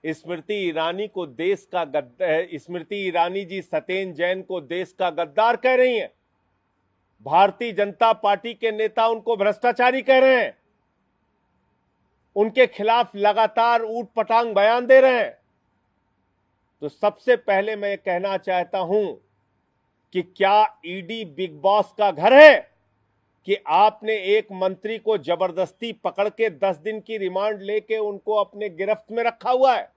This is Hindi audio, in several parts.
स्मृति ईरानी को देश का गद्दार, स्मृति ईरानी जी सत्येंद्र जैन को देश का गद्दार कह रही हैं। भारतीय जनता पार्टी के नेता उनको भ्रष्टाचारी कह रहे हैं। उनके खिलाफ लगातार ऊट पटांग बयान दे रहे हैं। तो सबसे पहले मैं कहना चाहता हूं कि क्या ईडी बिग बॉस का घर है कि आपने एक मंत्री को जबरदस्ती पकड़ के 10 दिन की रिमांड लेके उनको अपने गिरफ्त में रखा हुआ है?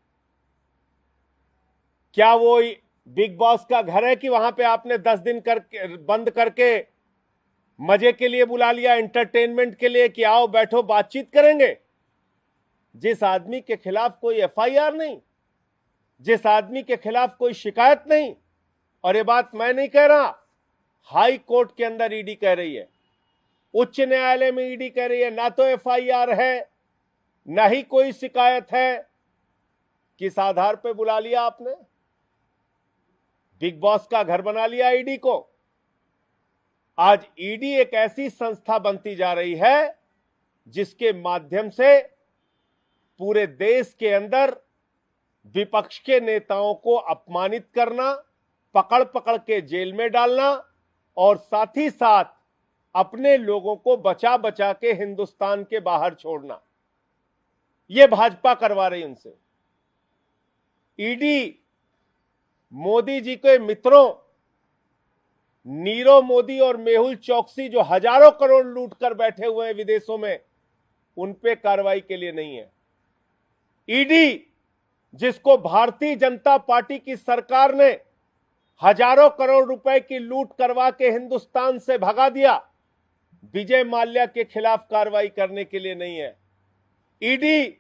क्या वो बिग बॉस का घर है कि वहां पे आपने 10 दिन बंद करके मजे के लिए बुला लिया, एंटरटेनमेंट के लिए कि आओ बैठो बातचीत करेंगे? जिस आदमी के खिलाफ कोई एफआईआर नहीं, जिस आदमी के खिलाफ कोई शिकायत नहीं, और ये बात मैं नहीं कह रहा, हाई कोर्ट के अंदर ईडी कह रही है, उच्च न्यायालय में ईडी कह रही है, ना तो एफआईआर है ना ही कोई शिकायत है। किस आधार पे बुला लिया आपने? बिग बॉस का घर बना लिया ईडी को। आज ईडी एक ऐसी संस्था बनती जा रही है जिसके माध्यम से पूरे देश के अंदर विपक्ष के नेताओं को अपमानित करना, पकड़ पकड़ के जेल में डालना और साथ ही साथ अपने लोगों को बचा बचा के हिंदुस्तान के बाहर छोड़ना, यह भाजपा करवा रही उनसे। ईडी मोदी जी के मित्रों नीरव मोदी और मेहुल चोकसी जो हजारों करोड़ लूट कर बैठे हुए हैं विदेशों में, उन पे कार्रवाई के लिए नहीं है। ईडी जिसको भारतीय जनता पार्टी की सरकार ने हजारों करोड़ रुपए की लूट करवा के हिंदुस्तान से भगा दिया, विजय माल्या के खिलाफ कार्रवाई करने के लिए नहीं है। ईडी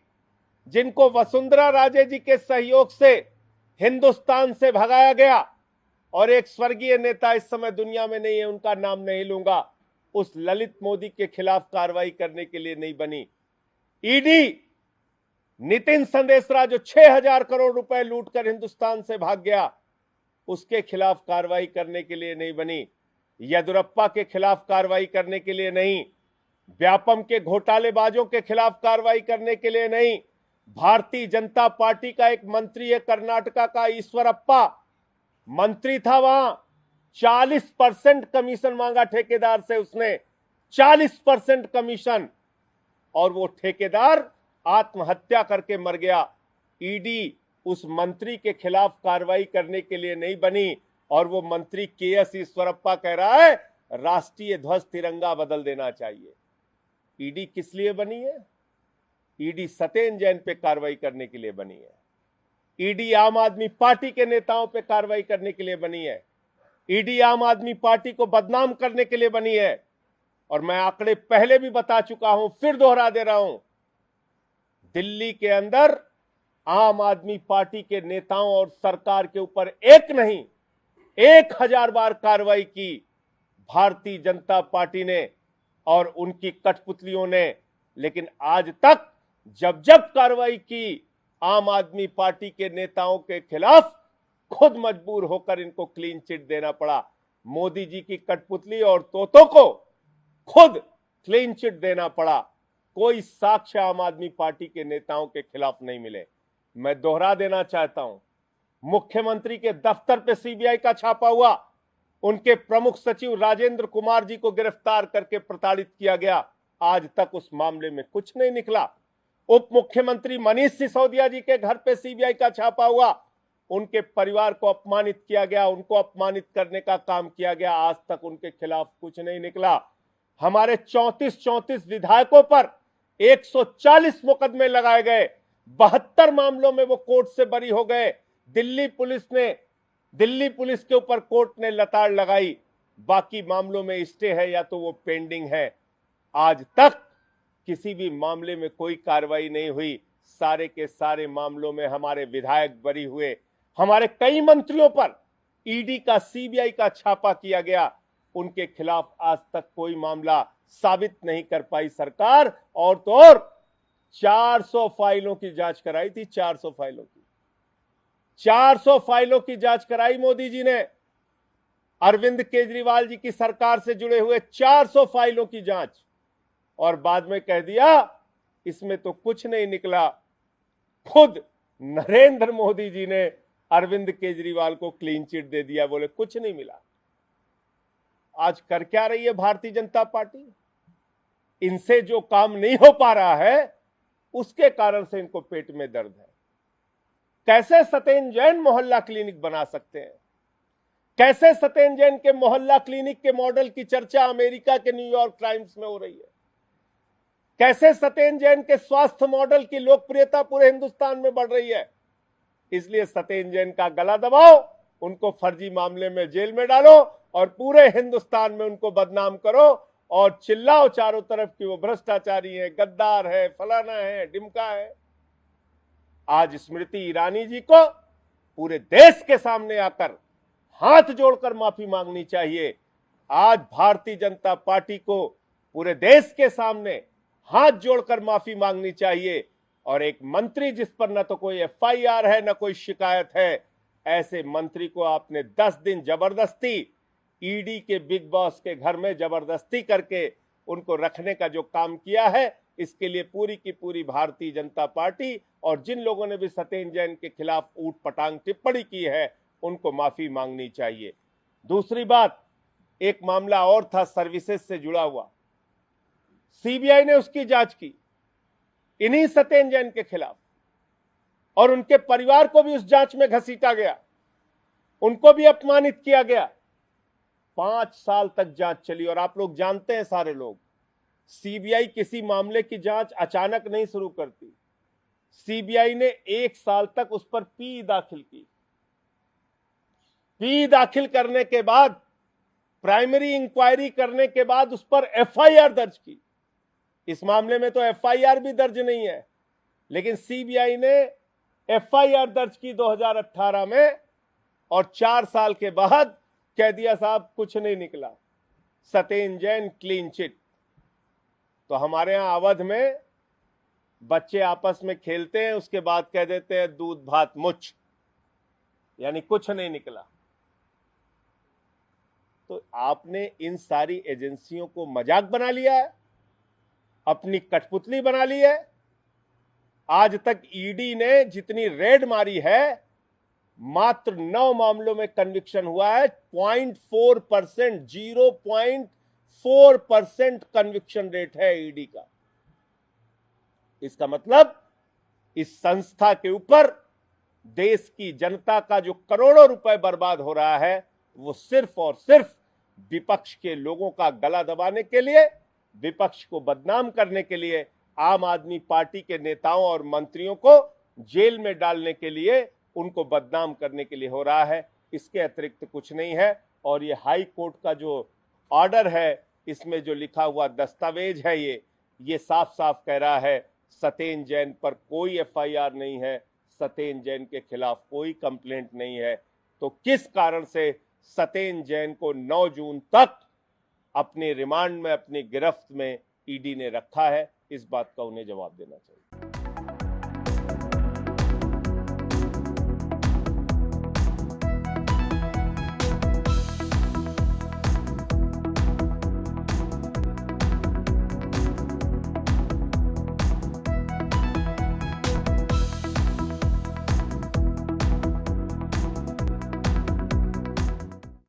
जिनको वसुंधरा राजे जी के सहयोग से हिंदुस्तान से भगाया गया, और एक स्वर्गीय नेता इस समय दुनिया में नहीं है, उनका नाम नहीं लूंगा, उस ललित मोदी के खिलाफ कार्रवाई करने के लिए नहीं बनी। ईडी नितिन संदेशरा जो 6000 करोड़ रुपए लूटकर हिंदुस्तान से भाग गया, उसके खिलाफ कार्रवाई करने के लिए नहीं बनी। येदियुरप्पा के खिलाफ कार्रवाई करने के लिए नहीं, व्यापम के घोटालेबाजों के खिलाफ कार्रवाई करने के लिए नहीं। भारतीय जनता पार्टी का एक मंत्री है कर्नाटका का, ईश्वरप्पा मंत्री था, वहां 40% कमीशन मांगा ठेकेदार से उसने, 40% कमीशन, और वो ठेकेदार आत्महत्या करके मर गया। ईडी उस मंत्री के खिलाफ कार्रवाई करने के लिए नहीं बनी, और वो मंत्री केएस ईश्वरप्पा कह रहा है राष्ट्रीय ध्वज तिरंगा बदल देना चाहिए। ईडी किस लिए बनी है? ईडी सत्येंद्र जैन पे कार्रवाई करने के लिए बनी है। ईडी आम आदमी पार्टी के नेताओं पे कार्रवाई करने के लिए बनी है। ईडी आम आदमी पार्टी को बदनाम करने के लिए बनी है। और मैं आंकड़े पहले भी बता चुका हूं, फिर दोहरा दे रहा हूं, दिल्ली के अंदर आम आदमी पार्टी के नेताओं और सरकार के ऊपर एक नहीं 1000 बार कार्रवाई की भारतीय जनता पार्टी ने और उनकी कठपुतलियों ने, लेकिन आज तक जब जब कार्रवाई की आम आदमी पार्टी के नेताओं के खिलाफ, खुद मजबूर होकर इनको क्लीन चिट देना पड़ा। मोदी जी की कठपुतली और तोतों को खुद क्लीन चिट देना पड़ा। कोई साक्ष्य आम आदमी पार्टी के नेताओं के खिलाफ नहीं मिले। मैं दोहरा देना चाहता हूं, मुख्यमंत्री के दफ्तर पे सीबीआई का छापा हुआ, उनके प्रमुख सचिव राजेंद्र कुमार जी को गिरफ्तार करके प्रताड़ित किया गया, आज तक उस मामले में कुछ नहीं निकला। उप मुख्यमंत्री मनीष सिसोदिया जी के घर पे सीबीआई का छापा हुआ, उनके परिवार को अपमानित किया गया, उनको अपमानित करने का काम किया गया, आज तक उनके खिलाफ कुछ नहीं निकला। हमारे 34 विधायकों पर 140 मुकदमे लगाए गए, 72 मामलों में वो कोर्ट से बरी हो गए। दिल्ली पुलिस के ऊपर कोर्ट ने लताड़ लगाई, बाकी मामलों में स्टे है या तो वो पेंडिंग है। आज तक किसी भी मामले में कोई कार्रवाई नहीं हुई। सारे के सारे मामलों में हमारे विधायक बरी हुए। हमारे कई मंत्रियों पर ईडी का सीबीआई का छापा किया गया, उनके खिलाफ आज तक कोई मामला साबित नहीं कर पाई सरकार। और तो और 400 फाइलों की जांच कराई थी, 400 फाइलों की जांच कराई मोदी जी ने। अरविंद केजरीवाल जी की सरकार से जुड़े हुए 400 फाइलों की जांच, और बाद में कह दिया इसमें तो कुछ नहीं निकला। खुद नरेंद्र मोदी जी ने अरविंद केजरीवाल को क्लीन चिट दे दिया, बोले कुछ नहीं मिला। आज कर क्या रही है भारतीय जनता पार्टी? इनसे जो काम नहीं हो पा रहा है उसके कारण से इनको पेट में दर्द है। कैसे सत्येंद्र जैन मोहल्ला क्लिनिक बना सकते हैं? कैसे सत्येंद्र जैन के मोहल्ला क्लिनिक के मॉडल की चर्चा अमेरिका के न्यूयॉर्क टाइम्स में हो रही है? कैसे सत्येंद्र जैन के स्वास्थ्य मॉडल की लोकप्रियता पूरे हिंदुस्तान में बढ़ रही है? इसलिए सत्येंद्र जैन का गला दबाओ, उनको फर्जी मामले में जेल में डालो और पूरे हिंदुस्तान में उनको बदनाम करो और चिल्लाओ चारों तरफ कि वो भ्रष्टाचारी है, गद्दार है, फलाना है, डिमका है। आज स्मृति ईरानी जी को पूरे देश के सामने आकर हाथ जोड़कर माफी मांगनी चाहिए। आज भारतीय जनता पार्टी को पूरे देश के सामने हाथ जोड़कर माफी मांगनी चाहिए। और एक मंत्री जिस पर न तो कोई एफआईआर है न कोई शिकायत है, ऐसे मंत्री को आपने 10 दिन जबरदस्ती ईडी के बिग बॉस के घर में जबरदस्ती करके उनको रखने का जो काम किया है, इसके लिए पूरी की पूरी भारतीय जनता पार्टी और जिन लोगों ने भी सत्येंद्र जैन के खिलाफ ऊट पटांग टिप्पणी की है, उनको माफी मांगनी चाहिए। दूसरी बात, एक मामला और था सर्विसेज से जुड़ा हुआ, सीबीआई ने उसकी जांच की इन्हीं सत्येंद्र जैन के खिलाफ और उनके परिवार को भी उस जांच में घसीटा गया, उनको भी अपमानित किया गया। 5 साल तक जांच चली और आप लोग जानते हैं सारे लोग, सीबीआई किसी मामले की जांच अचानक नहीं शुरू करती। सीबीआई ने 1 साल तक उस पर पी दाखिल की। पी दाखिल करने के बाद, प्राइमरी इंक्वायरी करने के बाद उस पर एफआईआर दर्ज की। इस मामले में तो एफआईआर भी दर्ज नहीं है, लेकिन सीबीआई ने एफआईआर दर्ज की 2018 में और 4 साल के बाद कह दिया साहब कुछ नहीं निकला, सत्येंद्र जैन क्लीन चिट। तो हमारे यहां अवध में बच्चे आपस में खेलते हैं, उसके बाद कह देते हैं दूध भात मुच्छ, यानी कुछ नहीं निकला। तो आपने इन सारी एजेंसियों को मजाक बना लिया है, अपनी कठपुतली बना ली है। आज तक ईडी ने जितनी रेड मारी है, मात्र 9 मामलों में कन्विक्शन हुआ है। 0.4%, 0.4% कन्विक्शन रेट है ईडी का। इसका मतलब इस संस्था के ऊपर देश की जनता का जो करोड़ों रुपए बर्बाद हो रहा है, वो सिर्फ और सिर्फ विपक्ष के लोगों का गला दबाने के लिए, विपक्ष को बदनाम करने के लिए, आम आदमी पार्टी के नेताओं और मंत्रियों को जेल में डालने के लिए, उनको बदनाम करने के लिए हो रहा है। इसके अतिरिक्त कुछ नहीं है। और ये हाई कोर्ट का जो ऑर्डर है, इसमें जो लिखा हुआ दस्तावेज है, ये साफ साफ कह रहा है सत्येंद्र जैन पर कोई एफआईआर नहीं है, सत्येंद्र जैन के खिलाफ कोई कंप्लेंट नहीं है। तो किस कारण से सत्येंद्र जैन को 9 जून तक अपने रिमांड में, अपनी गिरफ्त में ईडी ने रखा है, इस बात का उन्हें जवाब देना चाहिए।